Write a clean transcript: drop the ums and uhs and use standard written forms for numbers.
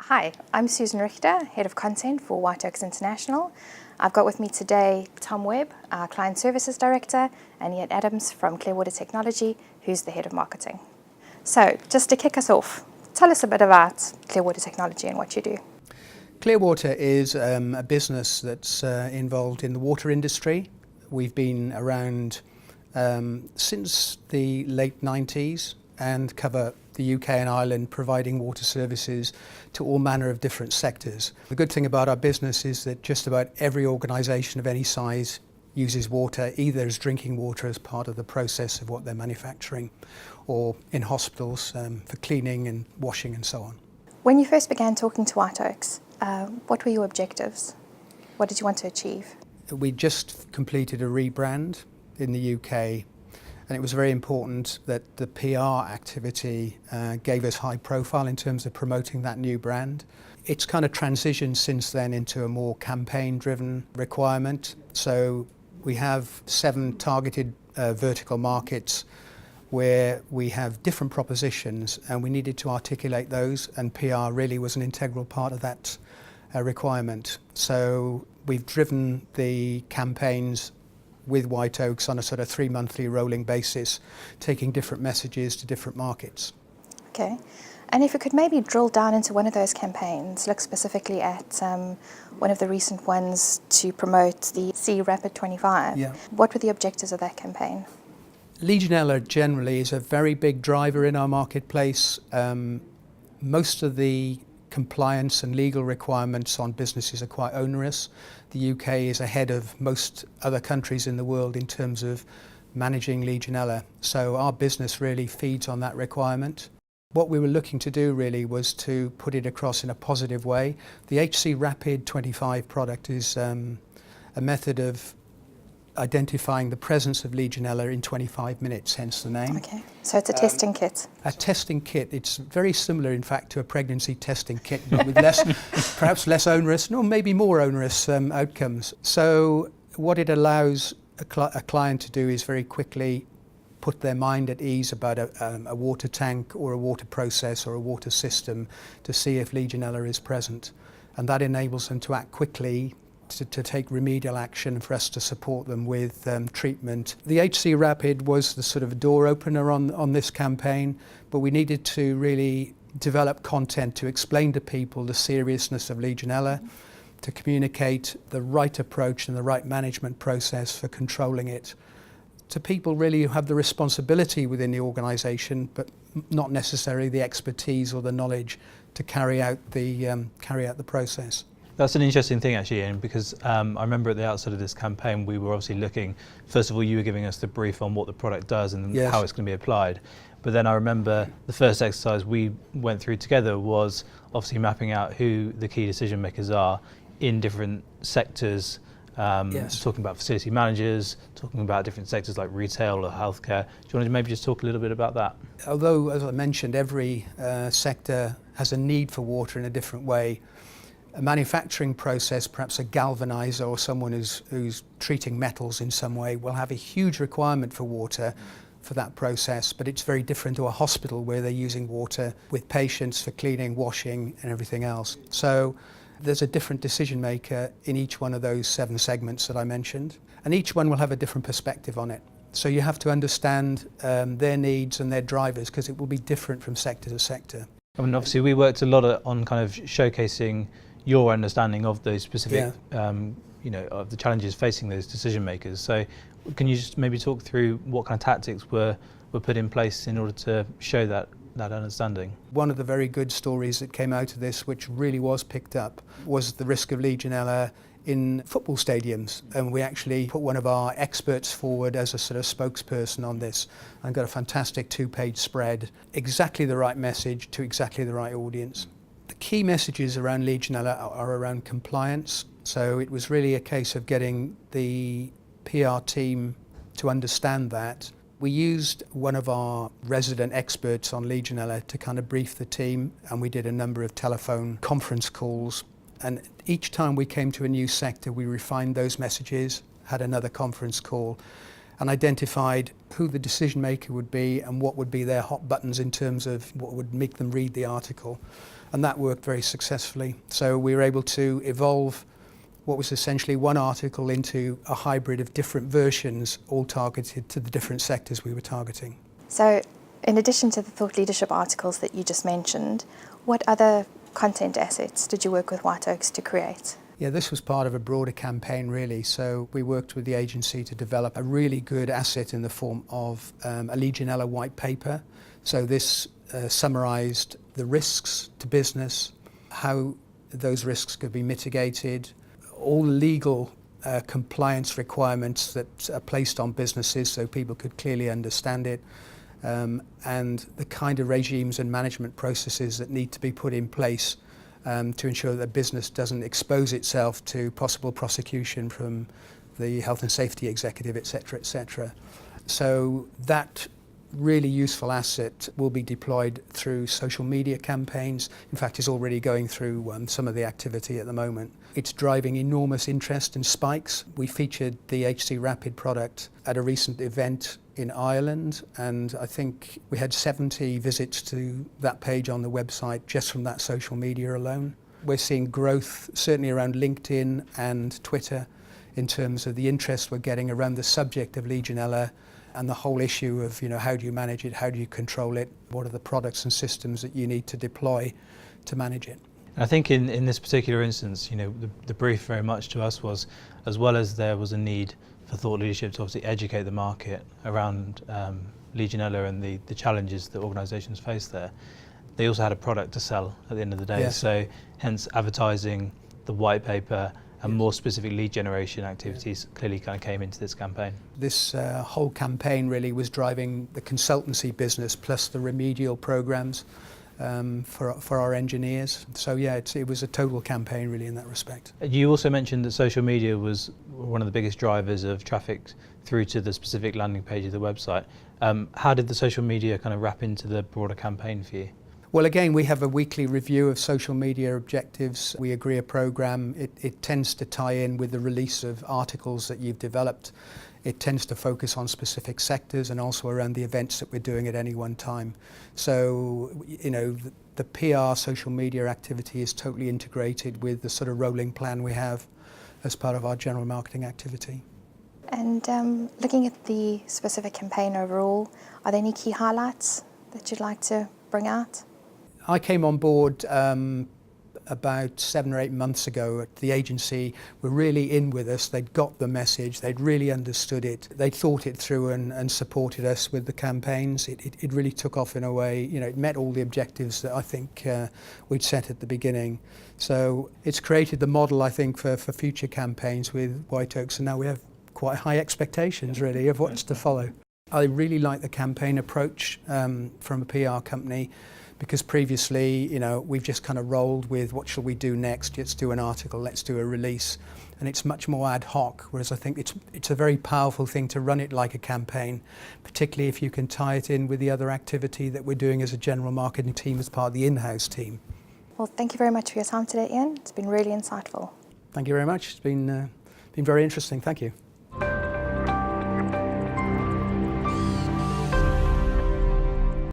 Hi, I'm Susan Richter, Head of Content for Whiteoaks International. I've got with me today Tom Webb, our Client Services Director, and Ian Adams from Clearwater Technology, who's the Head of Marketing. So, just to kick us off, tell us a bit about Clearwater Technology and what you do. Clearwater is a business that's involved in the water industry. We've been around since the late 90s and cover the UK and Ireland, providing water services to all manner of different sectors. The good thing about our business is that just about every organisation of any size uses water, either as drinking water as part of the process of what they're manufacturing, or in hospitals for cleaning and washing and so on. When you first began talking to Whiteoaks, what were your objectives? What did you want to achieve? We just completed a rebrand in the UK, and it was very important that the PR activity gave us high profile in terms of promoting that new brand. It's kind of transitioned since then into a more campaign-driven requirement. So we have 7 targeted vertical markets where we have different propositions, and we needed to articulate those, and PR really was an integral part of that requirement. So we've driven the campaigns with Whiteoaks on a sort of 3-monthly rolling basis, taking different messages to different markets. Okay, and if you could maybe drill down into one of those campaigns, look specifically at one of the recent ones to promote the C Rapid 25. Yeah. What were the objectives of that campaign? Legionella generally is a very big driver in our marketplace. Most of the compliance and legal requirements on businesses are quite onerous. The UK is ahead of most other countries in the world in terms of managing Legionella. So our business really feeds on that requirement. What we were looking to do really was to put it across in a positive way. The HC Rapid 25 product is a method of identifying the presence of Legionella in 25 minutes, hence the name. Okay, so it's a testing kit. A testing kit. It's very similar, in fact, to a pregnancy testing kit, but with less, perhaps less onerous, or maybe more onerous outcomes. So what it allows a client to do is very quickly put their mind at ease about a water tank or a water process or a water system to see if Legionella is present. And that enables them to act quickly, to take remedial action, for us to support them with treatment. The HC Rapid was the sort of door opener on this campaign, but we needed to really develop content to explain to people the seriousness of Legionella, to communicate the right approach and the right management process for controlling it to people really who have the responsibility within the organisation, but not necessarily the expertise or the knowledge to carry out the process. That's an interesting thing actually, Ian, because I remember at the outset of this campaign we were obviously looking, first of all you were giving us the brief on what the product does and Yes. how it's going to be applied. But then I remember the first exercise we went through together was obviously mapping out who the key decision makers are in different sectors, Yes. talking about facility managers, talking about different sectors like retail or healthcare. Do you want to maybe just talk a little bit about that? Although, as I mentioned, every sector has a need for water in a different way. A manufacturing process, perhaps a galvanizer or someone who's treating metals in some way, will have a huge requirement for water for that process, but it's very different to a hospital where they're using water with patients for cleaning, washing and everything else. So there's a different decision maker in each one of those 7 segments that I mentioned, and each one will have a different perspective on it. So you have to understand their needs and their drivers, because it will be different from sector to sector. I mean, obviously we worked a lot on kind of showcasing your understanding of those specific, of the challenges facing those decision makers. So can you just maybe talk through what kind of tactics were put in place in order to show that understanding? One of the very good stories that came out of this, which really was picked up, was the risk of Legionella in football stadiums, and we actually put one of our experts forward as a sort of spokesperson on this and got a fantastic 2-page spread, exactly the right message to exactly the right audience. The key messages around Legionella are around compliance, so it was really a case of getting the PR team to understand that. We used one of our resident experts on Legionella to kind of brief the team, and we did a number of telephone conference calls, and each time we came to a new sector we refined those messages, had another conference call and identified who the decision maker would be and what would be their hot buttons in terms of what would make them read the article. and that worked very successfully. So we were able to evolve what was essentially one article into a hybrid of different versions, all targeted to the different sectors we were targeting. So in addition to the thought leadership articles that you just mentioned, what other content assets did you work with Whiteoaks to create? Yeah, this was part of a broader campaign really. So we worked with the agency to develop a really good asset in the form of a Legionella white paper. So this summarised the risks to business, how those risks could be mitigated, all legal compliance requirements that are placed on businesses so people could clearly understand it, and the kind of regimes and management processes that need to be put in place to ensure that a business doesn't expose itself to possible prosecution from the health and safety executive, etc., etc. So that really useful asset will be deployed through social media campaigns. In fact, it's already going through some of the activity at the moment. It's driving enormous interest and spikes. We featured the HC Rapid product at a recent event in Ireland, and I think we had 70 visits to that page on the website just from that social media alone. We're seeing growth certainly around LinkedIn and Twitter in terms of the interest we're getting around the subject of Legionella and the whole issue of, how do you manage it, how do you control it, what are the products and systems that you need to deploy to manage it. I think in this particular instance, the brief very much to us was, as well as there was a need for thought leadership to obviously educate the market around Legionella and the challenges that organisations face there, they also had a product to sell at the end of the day. Yes. So hence advertising, the white paper, and more specific lead generation activities clearly kind of came into this campaign. This whole campaign really was driving the consultancy business plus the remedial programs for our engineers. So yeah, it was a total campaign really in that respect. You also mentioned that social media was one of the biggest drivers of traffic through to the specific landing page of the website. How did the social media kind of wrap into the broader campaign for you? Well, again, we have a weekly review of social media objectives. We agree a program. It tends to tie in with the release of articles that you've developed. It tends to focus on specific sectors and also around the events that we're doing at any one time. So, the PR social media activity is totally integrated with the sort of rolling plan we have as part of our general marketing activity. And looking at the specific campaign overall, are there any key highlights that you'd like to bring out? I came on board about 7 or 8 months ago. The agency were really in with us. They'd got the message. They'd really understood it. They'd thought it through and supported us with the campaigns. It really took off in a way, it met all the objectives that I think we'd set at the beginning. So it's created the model, I think, for future campaigns with Whiteoaks, and now we have quite high expectations, really, of what's to follow. I really like the campaign approach from a PR company, because previously, we've just kind of rolled with what shall we do next? Let's do an article, let's do a release. And it's much more ad hoc, whereas I think it's a very powerful thing to run it like a campaign, particularly if you can tie it in with the other activity that we're doing as a general marketing team as part of the in-house team. Well, thank you very much for your time today, Ian. It's been really insightful. Thank you very much. It's been very interesting. Thank you.